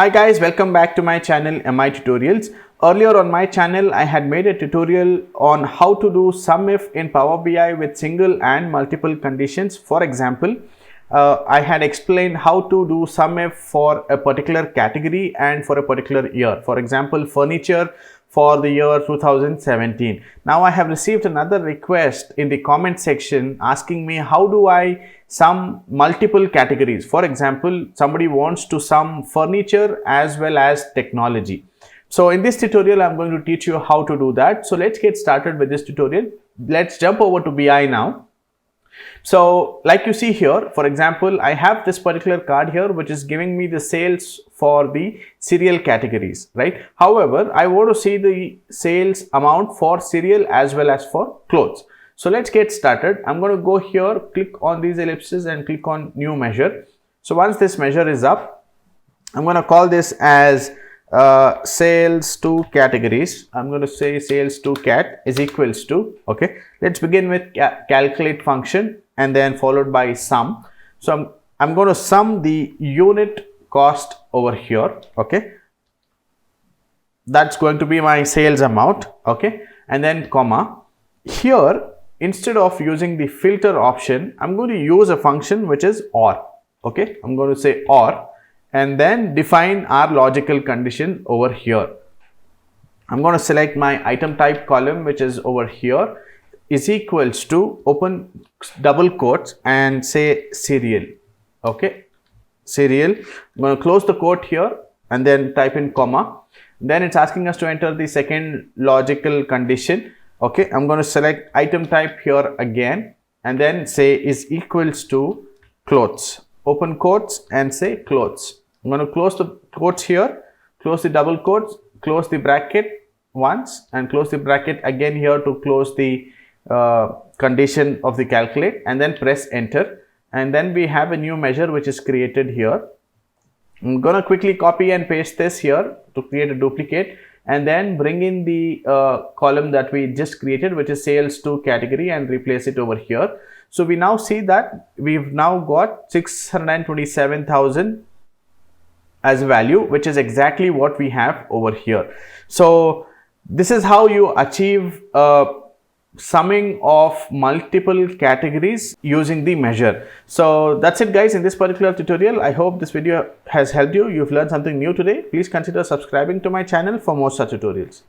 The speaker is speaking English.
Hi guys, welcome back to my channel MiTutorials. Earlier on my channel, I had made a tutorial on how to do SUMIFS in Power BI with single and multiple conditions. For example, I had explained how to do SUMIFS for a particular category and for a particular year. For example, furniture for the year 2017. Now I have received another request in the comment section asking me how do I sum multiple categories. For example, somebody wants to sum furniture as well as technology. So in this tutorial, I'm going to teach you how to do that. So let's get started with this tutorial. Let's jump over to BI now. So like you see here, for example, I have this particular card here which is giving me the sales for the cereal categories, right? However, I want to see the sales amount for cereal as well as for clothes. So let's get started. I'm going to go here, click on these ellipses and click on new measure. So once this measure is up, I'm going to call this as sales to categories. I'm going to say sales to cat is equals to, okay, let's begin with calculate function and then followed by sum. So I'm going to sum the unit cost over here, okay, that's going to be my sales amount, okay, and then comma. Here, instead of using the filter option, I'm going to use a function which is OR, okay, I'm going to say OR and then define our logical condition over here. I'm going to select my item type column which is over here is equals to open double quotes and say cereal, okay, cereal. I'm going to close the quote here and then type in comma. Then it's asking us to enter the second logical condition, okay. I'm going to select item type here again and then say is equals to clothes, open quotes and say clothes. I'm going to close the quotes here, close the double quotes, close the bracket once and close the bracket again here to close the condition of the calculate and then press enter. And then we have a new measure which is created here. I'm going to quickly copy and paste this here to create a duplicate and then bring in the column that we just created which is sales to category and replace it over here. So we now see that we've now got 627,000 as a value, which is exactly what we have over here. So this is how you achieve summing of multiple categories using the measure. So that's it guys in this particular tutorial. I hope this video has helped you. You've learned something new today. Please consider subscribing to my channel for more such tutorials.